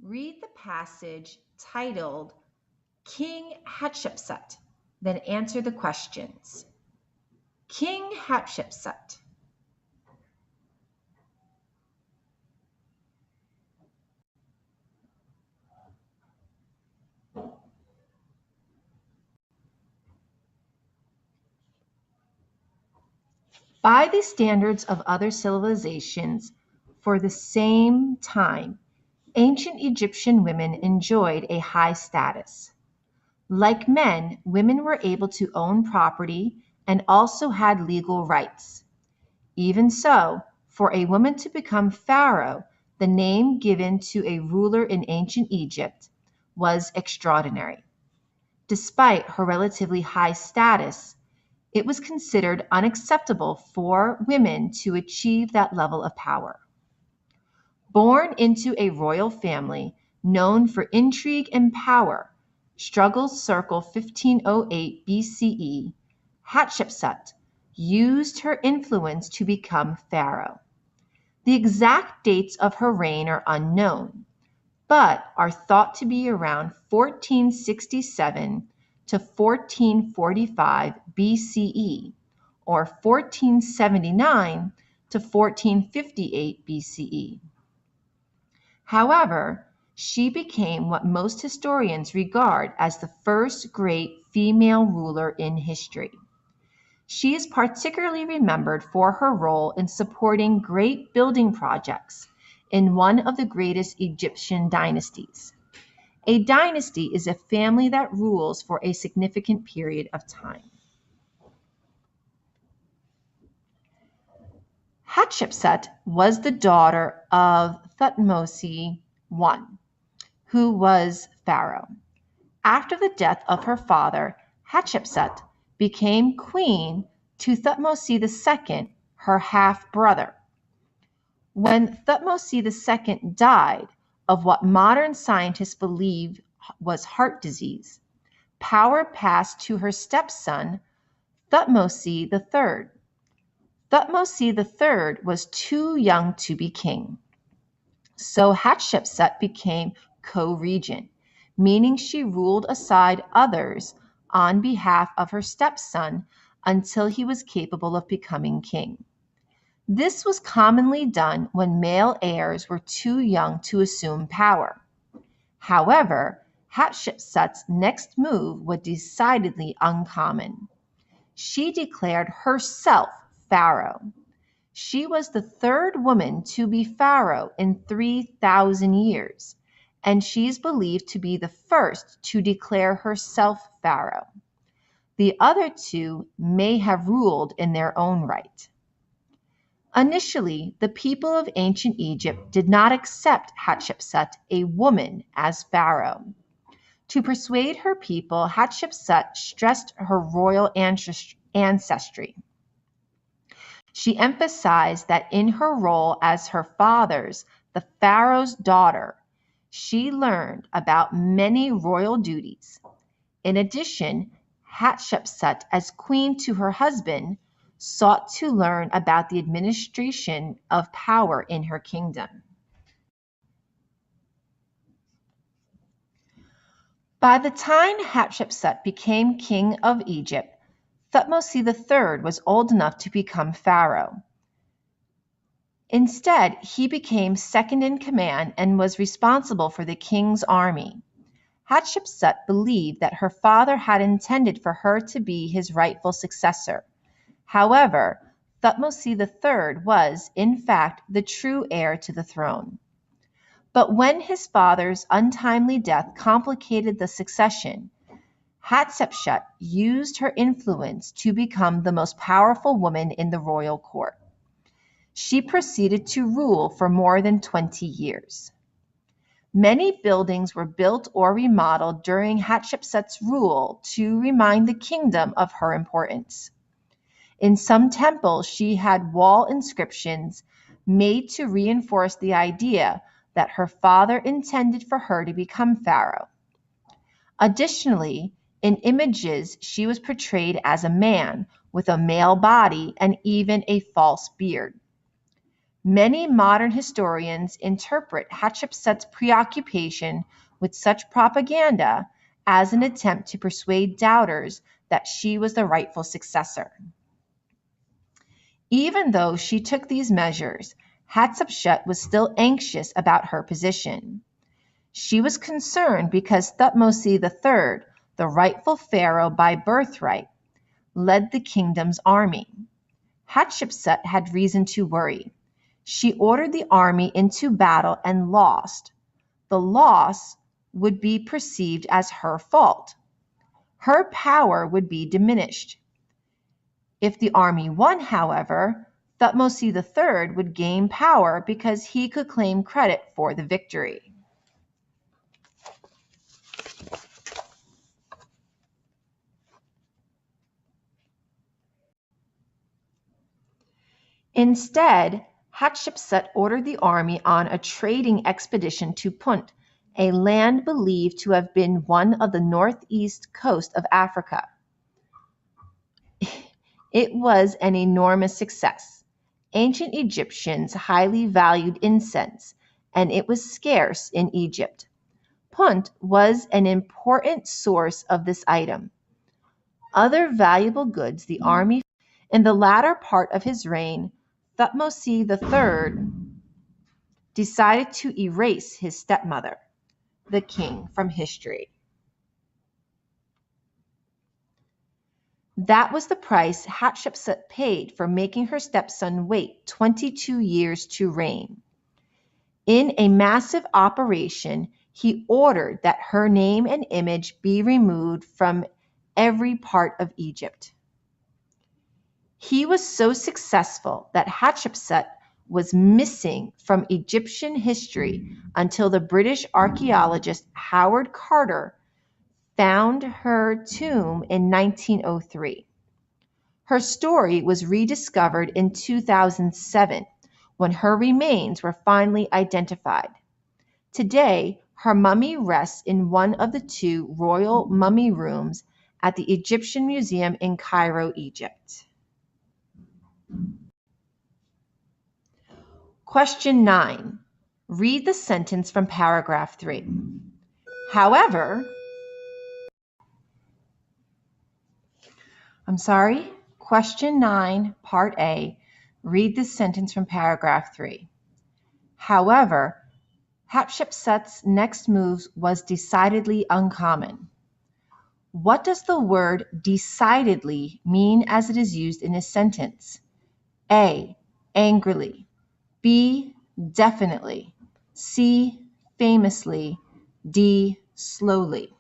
Read the passage titled King Hatshepsut, then answer the questions. King Hatshepsut. By the standards of other civilizations, for the same time, ancient Egyptian women enjoyed a high status. Like men, women were able to own property and also had legal rights. Even so, for a woman to become pharaoh, the name given to a ruler in ancient Egypt, was extraordinary. Despite her relatively high status, it was considered unacceptable for women to achieve that level of power. Born into a royal family known for intrigue and power, struggles circle 1508 BCE, Hatshepsut used her influence to become pharaoh. The exact dates of her reign are unknown, but are thought to be around 1467 to 1445 BCE or 1479 to 1458 BCE. However, she became what most historians regard as the first great female ruler in history. She is particularly remembered for her role in supporting great building projects in one of the greatest Egyptian dynasties. A dynasty is a family that rules for a significant period of time. Hatshepsut was the daughter of Thutmose I, who was pharaoh. After the death of her father, Hatshepsut became queen to Thutmose II, her half-brother. When Thutmose II died of what modern scientists believe was heart disease, power passed to her stepson, Thutmose III. Thutmose III was too young to be king, so Hatshepsut became co-regent, meaning she ruled aside others on behalf of her stepson until he was capable of becoming king. This was commonly done when male heirs were too young to assume power. However, Hatshepsut's next move was decidedly uncommon. She declared herself pharaoh. She was the third woman to be pharaoh in 3,000 years, and she is believed to be the first to declare herself pharaoh. The other two may have ruled in their own right. Initially, the people of ancient Egypt did not accept Hatshepsut, a woman, as pharaoh. To persuade her people, Hatshepsut stressed her royal ancestry. She emphasized that in her role as her father's, the pharaoh's daughter, she learned about many royal duties. In addition, Hatshepsut, as queen to her husband, sought to learn about the administration of power in her kingdom. By the time Hatshepsut became king of Egypt, Thutmose III was old enough to become pharaoh. Instead, he became second in command and was responsible for the king's army. Hatshepsut believed that her father had intended for her to be his rightful successor. However, Thutmose III was, in fact, the true heir to the throne. But when his father's untimely death complicated the succession, Hatshepsut used her influence to become the most powerful woman in the royal court. She proceeded to rule for more than 20 years. Many buildings were built or remodeled during Hatshepsut's rule to remind the kingdom of her importance. In some temples, she had wall inscriptions made to reinforce the idea that her father intended for her to become pharaoh. Additionally, in images, she was portrayed as a man with a male body and even a false beard. Many modern historians interpret Hatshepsut's preoccupation with such propaganda as an attempt to persuade doubters that she was the rightful successor. Even though she took these measures, Hatshepsut was still anxious about her position. She was concerned because Thutmose III, the rightful pharaoh by birthright, led the kingdom's army. Hatshepsut had reason to worry. She ordered the army into battle and lost. The loss would be perceived as her fault. Her power would be diminished. If the army won, however, Thutmose III would gain power because he could claim credit for the victory. Instead, Hatshepsut ordered the army on a trading expedition to Punt, a land believed to have been one of the northeast coast of Africa. It was an enormous success. Ancient Egyptians highly valued incense, and it was scarce in Egypt. Punt was an important source of this item. Other valuable goods the army. In the latter part of his reign, Thutmose III decided to erase his stepmother, the king, from history. That was the price Hatshepsut paid for making her stepson wait 22 years to reign. In a massive operation, he ordered that her name and image be removed from every part of Egypt. He was so successful that Hatshepsut was missing from Egyptian history until the British archaeologist Howard Carter found her tomb in 1903. Her story was rediscovered in 2007 when her remains were finally identified. Today, her mummy rests in one of the two royal mummy rooms at the Egyptian Museum in Cairo, Egypt. Question 9. Read the sentence from paragraph 3. Question 9, part A. Read the sentence from paragraph 3. However, Hatshepsut's next move was decidedly uncommon. What does the word decidedly mean as it is used in a sentence? A. Angrily. B. Definitely. C. Famously. D. Slowly.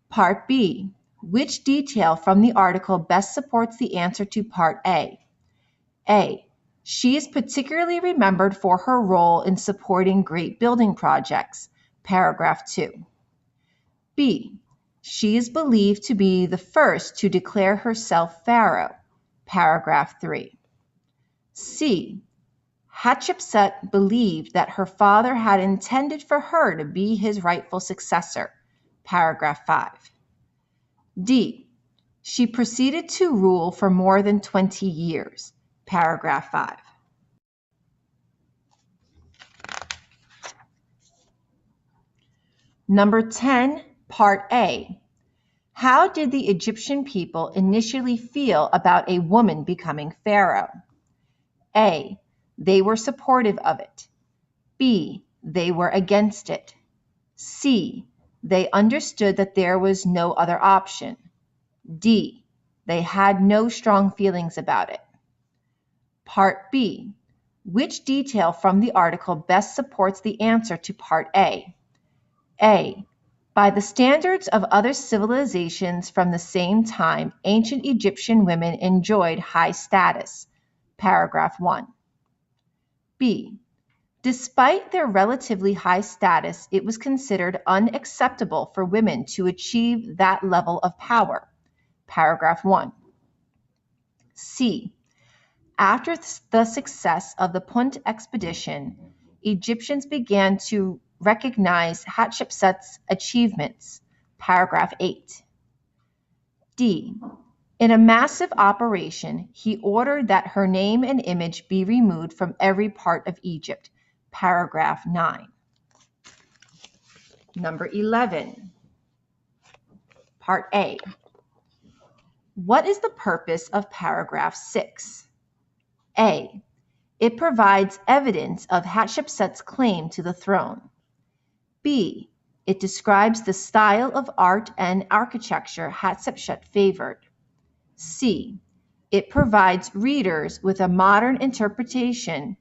Part B. Which detail from the article best supports the answer to part A? A. She is particularly remembered for her role in supporting great building projects. Paragraph 2. B. She is believed to be the first to declare herself pharaoh. Paragraph 3. C. Hatshepsut believed that her father had intended for her to be his rightful successor. Paragraph 5. D. She proceeded to rule for more than 20 years. Paragraph 5. Number 10, Part A. How did the Egyptian people initially feel about a woman becoming pharaoh? A. They were supportive of it. B. They were against it. C. They understood that there was no other option. D. They had no strong feelings about it. Part B. Which detail from the article best supports the answer to Part A? A. By the standards of other civilizations from the same time, ancient Egyptian women enjoyed high status. Paragraph 1. B. Despite their relatively high status, it was considered unacceptable for women to achieve that level of power. Paragraph 1. C. After the success of the Punt expedition, Egyptians began to recognize Hatshepsut's achievements. Paragraph 8. D. In a massive operation, he ordered that her name and image be removed from every part of Egypt. Paragraph 9. Number 11. Part A. What is the purpose of paragraph 6? A. It provides evidence of Hatshepsut's claim to the throne. B. It describes the style of art and architecture Hatshepsut favored. C. It provides readers with a modern interpretation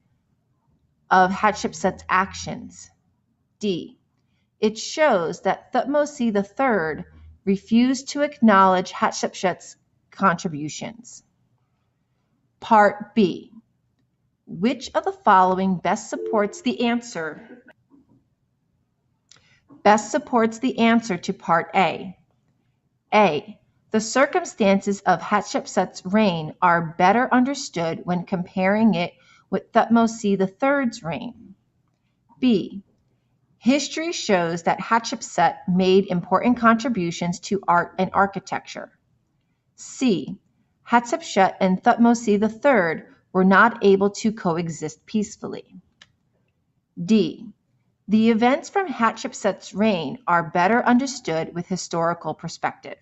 of Hatshepsut's actions. D. It shows that Thutmose III refused to acknowledge Hatshepsut's contributions. Part B. Which of the following best supports the answer to Part A? A. The circumstances of Hatshepsut's reign are better understood when comparing it with Thutmose III's reign. B. History shows that Hatshepsut made important contributions to art and architecture. C. Hatshepsut and Thutmose III were not able to coexist peacefully. D. The events from Hatshepsut's reign are better understood with historical perspective.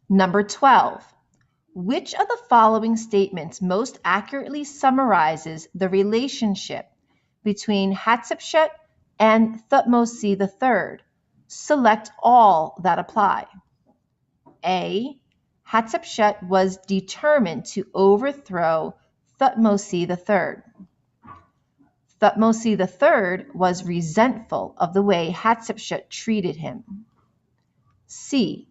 Number 12. Which of the following statements most accurately summarizes the relationship between Hatshepsut and Thutmose III? Select all that apply. A. Hatshepsut was determined to overthrow Thutmose III. Thutmose III was resentful of the way Hatshepsut treated him. C.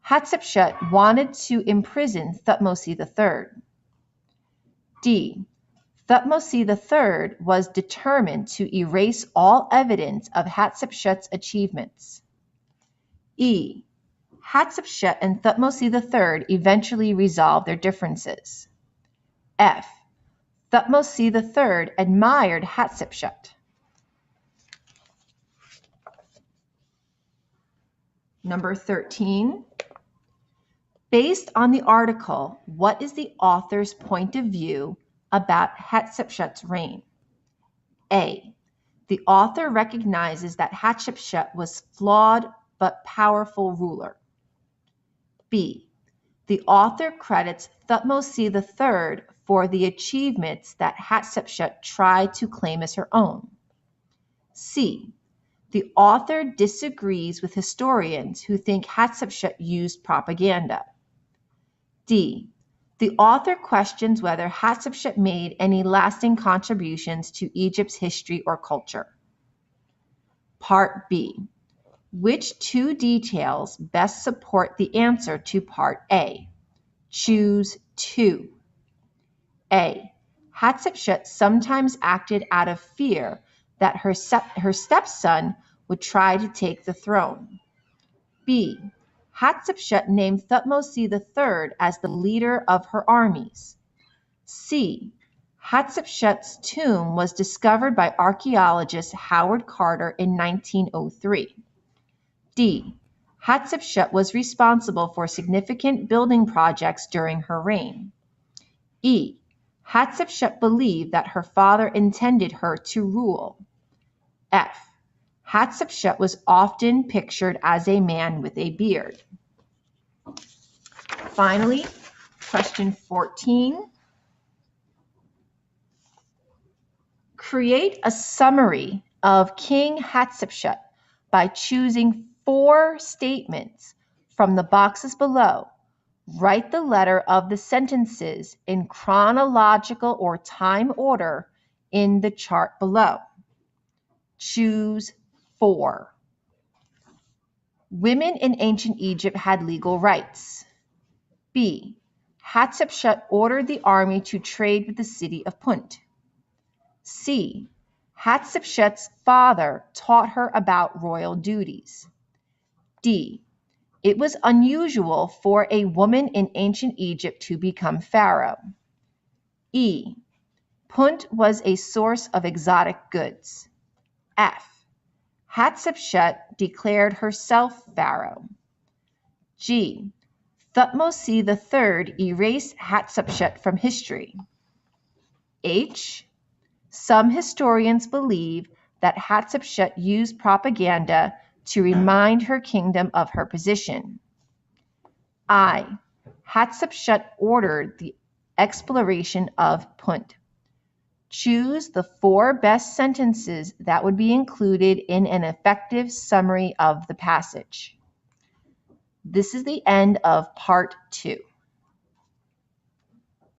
Hatshepsut wanted to imprison Thutmose III. D. Thutmose III was determined to erase all evidence of Hatshepsut's achievements. E. Hatshepsut and Thutmose III eventually resolved their differences. F. Thutmose III admired Hatshepsut. Number 13. Based on the article, what is the author's point of view about Hatshepsut's reign? A. The author recognizes that Hatshepsut was flawed but powerful ruler. B. The author credits Thutmose III for the achievements that Hatshepsut tried to claim as her own. C. The author disagrees with historians who think Hatshepsut used propaganda. D. The author questions whether Hatshepsut made any lasting contributions to Egypt's history or culture. Part B. Which two details best support the answer to Part A? Choose two. A. Hatshepsut sometimes acted out of fear that her stepson would try to take the throne. B. Hatshepsut named Thutmose III as the leader of her armies. C. Hatshepsut's tomb was discovered by archaeologist Howard Carter in 1903. D. Hatshepsut was responsible for significant building projects during her reign. E. Hatshepsut believed that her father intended her to rule. F. Hatshepsut was often pictured as a man with a beard. Finally, question 14. Create a summary of King Hatshepsut by choosing 4 statements from the boxes below. Write the letter of the sentences in chronological or time order in the chart below. Choose 4. Women in ancient Egypt had legal rights. B. Hatshepsut ordered the army to trade with the city of Punt. C. Hatshepsut's father taught her about royal duties. D. It was unusual for a woman in ancient Egypt to become pharaoh. E. Punt was a source of exotic goods. F. Hatshepsut declared herself pharaoh. G. Thutmose III erased Hatshepsut from history. H. Some historians believe that Hatshepsut used propaganda to remind her kingdom of her position. I. Hatshepsut ordered the exploration of Punt. Choose the 4 best sentences that would be included in an effective summary of the passage. This is the end of part 2.